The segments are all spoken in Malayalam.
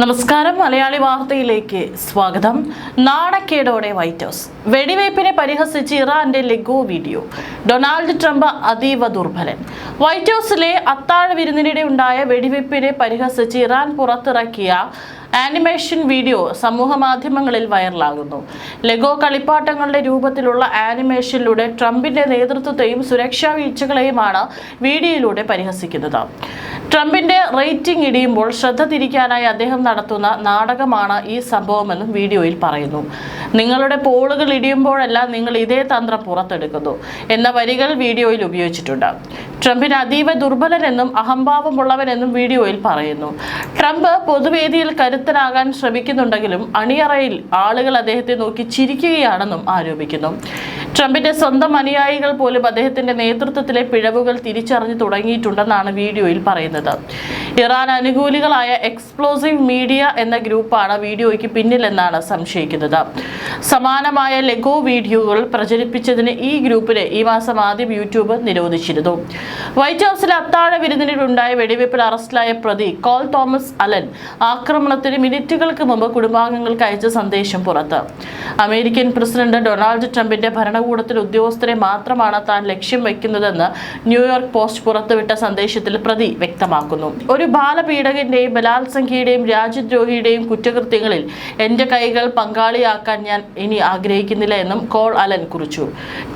നമസ്കാരം. മലയാളി വാർത്തയിലേക്ക് സ്വാഗതം. നാണക്കേടോടെ വൈറ്റ് ഹൗസ്. വെടിവയ്പ്പിനെ പരിഹസിച്ച് ഇറാന്റെ ലെഗോ വീഡിയോ. ഡൊണാൾഡ് ട്രംപ് അതീവ ദുർബലൻ. വൈറ്റ് ഹൗസിലെ അത്താഴ വിരുന്നിനിടെ ഉണ്ടായ വെടിവയ്പ്പിനെ പരിഹസിച്ച് ഇറാൻ പുറത്തിറക്കിയ ആനിമേഷൻ വീഡിയോ സമൂഹ മാധ്യമങ്ങളിൽ വൈറലാകുന്നു. ലെഗോ കളിപ്പാട്ടങ്ങളുടെ രൂപത്തിലുള്ള ആനിമേഷനിലൂടെ ട്രംപിന്റെ നേതൃത്വത്തെയും സുരക്ഷാ വീഴ്ചകളെയുമാണ് വീഡിയോയിലൂടെ പരിഹസിക്കുന്നത്. ട്രംപിന്റെ റേറ്റിംഗ് ഇടിയുമ്പോൾ ശ്രദ്ധ തിരിക്കാനായി അദ്ദേഹം നടത്തുന്ന നാടകമാണ് ഈ സംഭവമെന്നും വീഡിയോയിൽ പറയുന്നു. നിങ്ങളുടെ പോളുകൾ ഇടിയുമ്പോഴെല്ലാം നിങ്ങൾ ഇതേ തന്ത്രം പുറത്തെടുക്കുന്നു എന്ന വരികൾ വീഡിയോയിൽ ഉപയോഗിച്ചിട്ടുണ്ട്. ട്രംപിന് അതീവ ദുർബലനെന്നും അഹംഭാവമുള്ളവനെന്നും വീഡിയോയിൽ പറയുന്നു. ട്രംപ് പൊതുവേദിയിൽ കരുത്തനാകാൻ ശ്രമിക്കുന്നുണ്ടെങ്കിലും അണിയറയിൽ ആളുകൾ അദ്ദേഹത്തെ നോക്കി ചിരിക്കുകയാണെന്നും ആരോപിക്കുന്നു. ട്രംപിന്റെ സ്വന്തം അനുയായികൾ പോലും അദ്ദേഹത്തിന്റെ നേതൃത്വത്തിലെ പിഴവുകൾ തിരിച്ചറിഞ്ഞു തുടങ്ങിയിട്ടുണ്ടെന്നാണ് വീഡിയോയിൽ പറയുന്നത്. ഇറാൻ അനുകൂലികളായ എക്സ്പ്ലോസീവ് മീഡിയ എന്ന ഗ്രൂപ്പാണ് വീഡിയോയ്ക്ക് പിന്നിലെന്നാണ് സംശയിക്കുന്നത്. സമാനമായ ലെഗോ വീഡിയോകൾ പ്രചരിപ്പിച്ചതിന് ഈ ഗ്രൂപ്പിനെ ഈ മാസം ആദ്യം യൂട്യൂബ് നിരോധിച്ചിരുന്നു. വൈറ്റ് ഹൗസിലെ അത്താഴ വിരുന്നിനിടുണ്ടായ വെടിവയ്പിൽ അറസ്റ്റിലായ പ്രതി കോൾ തോമസ് അലൻ ആക്രമണത്തിന് മിനിറ്റുകൾക്ക് മുമ്പ് കുടുംബാംഗങ്ങൾക്ക് അയച്ച സന്ദേശം പുറത്ത്. അമേരിക്കൻ പ്രസിഡന്റ് ഡൊണാൾഡ് ട്രംപിന്റെ ഭരണകൂടത്തിലെ ഉദ്യോഗസ്ഥരെ മാത്രമാണ് താൻ ലക്ഷ്യം വയ്ക്കുന്നതെന്ന് ന്യൂയോർക്ക് പോസ്റ്റ് പുറത്തുവിട്ട സന്ദേശത്തിൽ പ്രതി വ്യക്തമാക്കുന്നു. ഒരു ബാലപീഡകന്റെയും ബലാത്സംഖ്യയുടെയും രാജ്യദ്രോഹിയുടെയും കുറ്റകൃത്യങ്ങളിൽ എന്റെ കൈകൾ പങ്കാളിയാക്കാൻ ഞാൻ ഇനി ആഗ്രഹിക്കുന്നില്ല എന്നും കോൾ അലൻ കുറിച്ചു.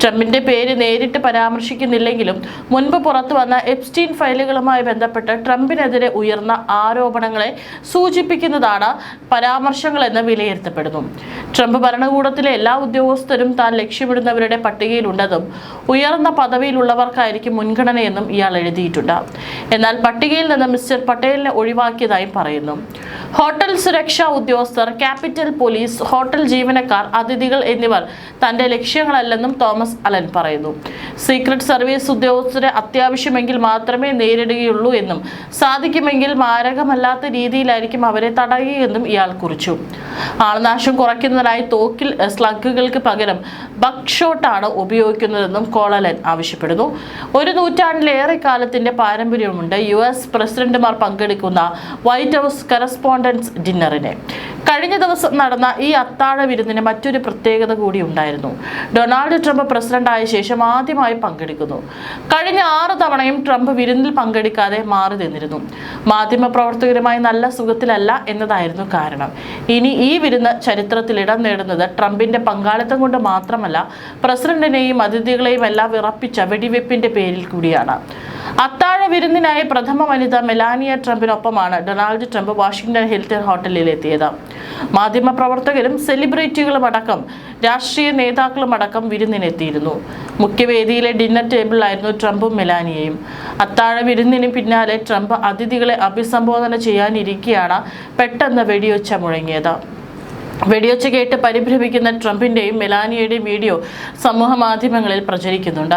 ട്രംപിന്റെ പേര് നേരിട്ട് പരാമർശിക്കുന്നില്ലെങ്കിലും മുൻപ് പുറത്തു വന്ന എപ്സ്റ്റീൻ ഫയലുകളുമായി ബന്ധപ്പെട്ട് ട്രംപിനെതിരെ ഉയർന്ന ആരോപണങ്ങളെ സൂചിപ്പിക്കുന്നതാണ് പരാമർശങ്ങളെന്ന് വിലയിരുത്തപ്പെടുന്നു. ട്രംപ് ഭരണകൂടത്തിലെ എല്ലാ ഉദ്യോഗസ്ഥരും താൻ ലക്ഷ്യമിടുന്നവരുടെ പട്ടികയിലുണ്ടെന്നും ഉയർന്ന പദവിയിലുള്ളവർക്കായിരിക്കും മുൻഗണനയെന്നും ഇയാൾ എഴുതിയിട്ടുണ്ട്. എന്നാൽ പട്ടികയിൽ നിന്ന് മിസ്റ്റർ പട്ടേലിനെ ഒഴിവാക്കിയതായും പറയുന്നു. ഹോട്ടൽ സുരക്ഷാ ഉദ്യോഗസ്ഥർ, ക്യാപിറ്റൽ പോലീസ്, ഹോട്ടൽ ജീവനക്കാർ, അതിഥികൾ എന്നിവർ തന്റെ ലക്ഷ്യങ്ങളല്ലെന്നും തോമസ് അലൻ പറയുന്നു. സീക്രട്ട് സർവീസ് ഉദ്യോഗസ്ഥരെ അത്യാവശ്യമെങ്കിൽ മാത്രമേ നേരിടുകയുള്ളൂ എന്നും സാധിക്കുമെങ്കിൽ മാരകമല്ലാത്ത രീതിയിലായിരിക്കും അവരെ തടയുകയെന്നും ഇയാൾ കുറിച്ചു. ആൾനാശം കുറയ്ക്കുന്നതിനായി തോക്കിൽ സ്ലഗുകൾക്ക് പകരം ബക്ക്ഷോട്ടാണ് ഉപയോഗിക്കുന്നതെന്നും കോളലൻ ആവശ്യപ്പെടുന്നു. ഒരു നൂറ്റാണ്ടിലേറെ കാലത്തിന്റെ പാരമ്പര്യമുണ്ട് US പ്രസിഡന്റുമാർ പങ്കെടുക്കുന്ന വൈറ്റ് ഹൗസ് കറസ്പോണ്ടൻസ് ഡിന്നറിന്. കഴിഞ്ഞ ദിവസം നടന്ന ഈ അത്താഴ വിരുന്നിന് മറ്റൊരു പ്രത്യേകത കൂടി ഉണ്ടായിരുന്നു. ഡൊണാൾഡ് ട്രംപ് പ്രസിഡന്റായ ശേഷം ആദ്യമായി പങ്കെടുക്കുന്നു. കഴിഞ്ഞ 6 തവണയും ട്രംപ് വിരുന്നിൽ പങ്കെടുക്കാതെ മാറി നിന്നിരുന്നു. മാധ്യമപ്രവർത്തകരുമായി നല്ല സുഖത്തിലല്ല എന്നതായിരുന്നു കാരണം. ഇനി ഈ വിരുന്ന് ചരിത്രത്തിൽ ഇടം നേടുന്നത് ട്രംപിന്റെ പങ്കാളിത്തം കൊണ്ട് മാത്രമല്ല, പ്രസിഡന്റിനെയും അതിഥികളെയും എല്ലാം വിറപ്പിച്ച വെടിവെപ്പിന്റെ പേരിൽ കൂടിയാണ്. അത്താഴ വിരുന്നിനായി പ്രഥമ വനിത മെലാനിയ ട്രംപിനൊപ്പമാണ് ഡൊണാൾഡ് ട്രംപ് വാഷിംഗ്ടൺ ഹിൽട്ടൺ ഹോട്ടലിൽ എത്തിയത്. മാധ്യമപ്രവർത്തകരും സെലിബ്രിറ്റികളും അടക്കം രാഷ്ട്രീയ നേതാക്കളും അടക്കം വിരുന്നിനെത്തിയിരുന്നു. മുഖ്യവേദിയിലെ ഡിന്നർ ടേബിളിലായിരുന്നു ട്രംപും മെലാനിയയും. അത്താഴ വിരുന്നിന് പിന്നാലെ ട്രംപ് അതിഥികളെ അഭിസംബോധന ചെയ്യാനിരിക്കെയാണ് പെട്ടെന്ന് വെടിയൊച്ച മുഴങ്ങിയത്. വെടിയൊച്ച കേട്ട് പരിഭ്രമിക്കുന്ന ട്രംപിന്റെയും മെലാനിയയുടെയും വീഡിയോ സമൂഹ മാധ്യമങ്ങളിൽ പ്രചരിക്കുന്നുണ്ട്.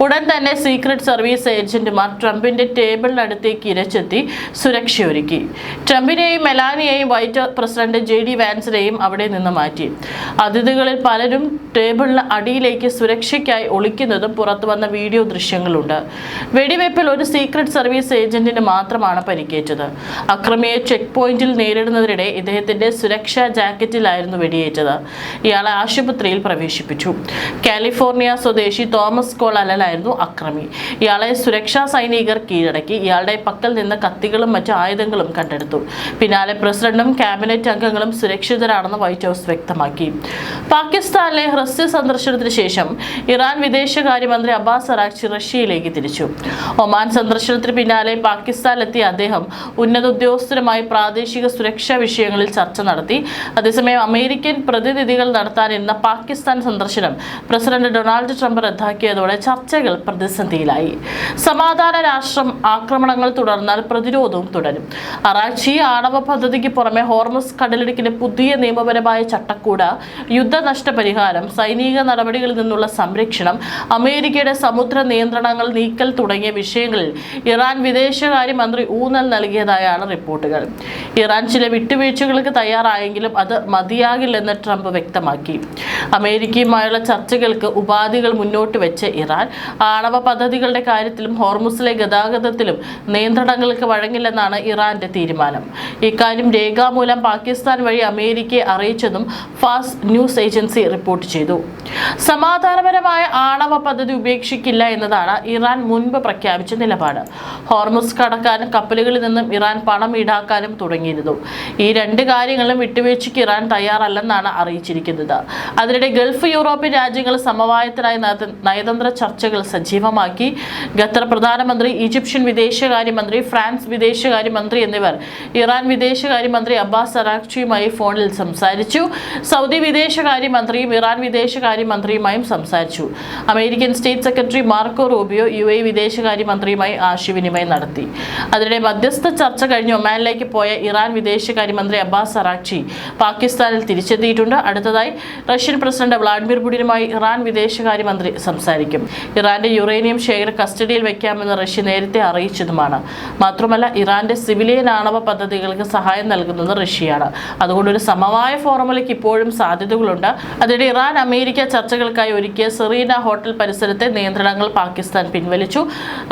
ഉടൻ തന്നെ സീക്രട്ട് സർവീസ് ഏജന്റുമാർ ട്രംപിന്റെ ടേബിളിനടുത്തേക്ക് ഇരച്ചെത്തി സുരക്ഷയൊരുക്കി. ട്രംപിനെയും മെലാനിയെയും വൈറ്റ് പ്രസിഡന്റ് JD വാൻസിനെയും അവിടെ നിന്ന് മാറ്റി. അതിഥികളിൽ പലരും ടേബിളിന് അടിയിലേക്ക് സുരക്ഷയ്ക്കായി ഒളിക്കുന്നതും പുറത്തു വന്ന വീഡിയോ ദൃശ്യങ്ങളുണ്ട്. വെടിവയ്പിൽ ഒരു സീക്രട്ട് സർവീസ് ഏജന്റിന് മാത്രമാണ് പരിക്കേറ്റത്. അക്രമിയെ ചെക്ക് പോയിന്റിൽ നേരിടുന്നതിനിടെ ഇദ്ദേഹത്തിന്റെ സുരക്ഷാ ജാക്കറ്റിലായിരുന്നു വെടിയേറ്റത്. ഇയാളെ ആശുപത്രിയിൽ പ്രവേശിപ്പിച്ചു. കാലിഫോർണിയ സ്വദേശി തോമസ് കോൾ അലനായിരുന്നു അക്രമി. ഇയാളെ സുരക്ഷാ സൈനികർ കീഴടക്കി. ഇയാളുടെ പക്കൽ നിന്ന് കത്തികളും മറ്റു ആയുധങ്ങളും കണ്ടെടുത്തു. പിന്നാലെ പ്രസിഡന്റും ക്യാബിനറ്റ് അംഗങ്ങളും സുരക്ഷിതരാണെന്ന് വൈറ്റ് ഹൗസ് വ്യക്തമാക്കി. പാകിസ്ഥാനിലെ ഹ്രസ്വ സന്ദർശനത്തിന് ശേഷം ഇറാൻ വിദേശകാര്യമന്ത്രി അബ്ബാസ് അറാഗ്ചി റഷ്യയിലേക്ക് തിരിച്ചു. ഒമാൻ സന്ദർശനത്തിന് പിന്നാലെ പാകിസ്ഥാനിലെത്തിയ അദ്ദേഹം ഉന്നത ഉദ്യോഗസ്ഥരുമായി പ്രാദേശിക സുരക്ഷാ വിഷയങ്ങളിൽ ചർച്ച നടത്തി. അതേസമയം അമേരിക്കൻ പ്രതിനിധികൾ നടത്താനിരുന്ന പാകിസ്ഥാൻ സന്ദർശനം പ്രസിഡന്റ് ഡൊണാൾഡ് ട്രംപ് റദ്ദാക്കിയതോടെ ചർച്ചകൾ പ്രതിസന്ധിയിലായി. സമാധാന രാഷ്ട്രം ആക്രമണങ്ങൾ തുടർന്നാൽ പ്രതിരോധവും തുടരും. അറാഗ്ചി ആണവ പദ്ധതിക്ക് പുറമെ ഹോർമുസ് കടലിടുക്കിലെ പുതിയ നിയമപരമായ ചട്ടക്കൂട്, യുദ്ധനഷ്ടപരിഹാരം, സൈനിക നടപടികളിൽ നിന്നുള്ള സംരക്ഷണം, അമേരിക്കയുടെ സമുദ്ര നിയന്ത്രണങ്ങൾ നീക്കൽ തുടങ്ങിയ വിഷയങ്ങളിൽ ഇറാൻ വിദേശകാര്യമന്ത്രി ഊന്നൽ നൽകിയതായാണ് റിപ്പോർട്ടുകൾ. ഇറാൻ ചില വിട്ടുവീഴ്ചകൾക്ക് തയ്യാറായെങ്കിലും അത് മതിയാകില്ലെന്ന് ട്രംപ് വ്യക്തമാക്കി. അമേരിക്കയുമായുള്ള ചർച്ചകൾക്ക് ഉപാധികൾ മുന്നോട്ട് വെച്ച് ഇറാൻ ആണവ പദ്ധതികളുടെ കാര്യത്തിലും ഹോർമുസിലെ ഗതാഗതത്തിലും നിയന്ത്രണങ്ങൾക്ക് വഴങ്ങില്ലെന്നാണ് ഇറാന്റെ തീരുമാനം. ഇക്കാര്യം രേഖാമൂലം പാകിസ്ഥാൻ വഴി അമേരിക്കയെ അറിയിച്ചതും ഫാസ് ന്യൂസ് ഏജൻസി റിപ്പോർട്ട് ചെയ്തു. സമാധാനപരമായ ആണവ പദ്ധതി ഉപേക്ഷിക്കില്ല എന്നതാണ് ഇറാൻ മുൻപ് പ്രഖ്യാപിച്ച നിലപാട്. ഹോർമുസ് കടക്കാനും കപ്പലുകളിൽ നിന്നും ഇറാൻ പണം ഈടാക്കാനും തുടങ്ങിയിരുന്നു. ഈ രണ്ട് കാര്യങ്ങളും വിട്ടുവീഴ്ചയ്ക്ക് ഇറാൻ തയ്യാറല്ലെന്നാണ് അറിയിച്ചിരിക്കുന്നത്. അതിനിടെ ഗൾഫ് യൂറോപ്യൻ രാജ്യങ്ങൾ സമവായത്തിനായി നയതന്ത്ര ചർച്ചകൾ സജീവമാക്കി. ഖത്തർ പ്രധാനമന്ത്രി, ഈജിപ്ഷ്യൻ വിദേശകാര്യമന്ത്രി, ഫ്രാൻസ് വിദേശകാര്യമന്ത്രി എന്നിവർ ഇറാൻ വിദേശകാര്യമന്ത്രി അബ്ബാസ് അറാഗ്ചിയുമായി ഫോണിൽ സംസാരിച്ചു. സൗദി വിദേശകാര്യമന്ത്രിയും ഇറാൻ വിദേശകാര്യമന്ത്രിയുമായും സംസാരിച്ചു. American state secretary Marco Rubio UAE വിദേശകാര്യമന്ത്രിയുമായി ആശയവിനിമയം നടത്തി. അതിനിടെ മധ്യസ്ഥ ചർച്ച കഴിഞ്ഞ് ഒമാനിലേക്ക് പോയ ഇറാൻ വിദേശകാര്യമന്ത്രി അബ്ബാസ് അറാഗ്ചി പാകിസ്ഥാനിൽ തിരിച്ചെത്തിയിട്ടുണ്ട്. അടുത്തതായി റഷ്യൻ പ്രസിഡന്റ് വ്ളാഡിമിർ പുടിനുമായി ഇറാൻ വിദേശകാര്യമന്ത്രി സംസാരിക്കും. ഇറാന്റെ യുറേനിയം ശേഖരം കസ്റ്റഡിയിൽ വയ്ക്കാമെന്ന് റഷ്യ നേരത്തെ അറിയിച്ചതുമാണ്. മാത്രമല്ല, ഇറാന്റെ സിവിലിയൻ ആണവ പദ്ധതികൾക്ക് സഹായം നൽകുന്നത് റഷ്യയാണ്. അതുകൊണ്ട് ഒരു സമവായ ഫോർമുലയ്ക്ക് ഇപ്പോഴും സാധ്യതകളുണ്ട്. അതിനിടെ ഇറാൻ അമേരിക്ക ചർച്ചകൾക്കായി ഒരുക്കിയ സെറീന ഹോട്ടൽ പരിസരത്തെ നിയന്ത്രണങ്ങൾ പാകിസ്ഥാൻ പിൻവലിച്ചു.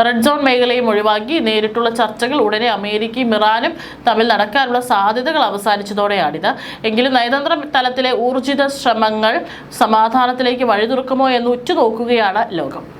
റെഡ് സോൺ മേഖലയും ഒഴിവാക്കി. നേരിട്ടുള്ള ചർച്ചകൾ ഉടനെ അമേരിക്കയും ഇറാനും തമ്മിൽ നടക്കാനുള്ള സാധ്യതകൾ അവസാനിച്ചതോടെയാണിത്. എങ്കിലും നയതന്ത്ര തലത്തിലെ ഊർജിത ശ്രമങ്ങൾ സമാധാനത്തിലേക്ക് വഴിതുറക്കുമോ എന്ന് ഉറ്റുനോക്കുകയാണ് ലോകം.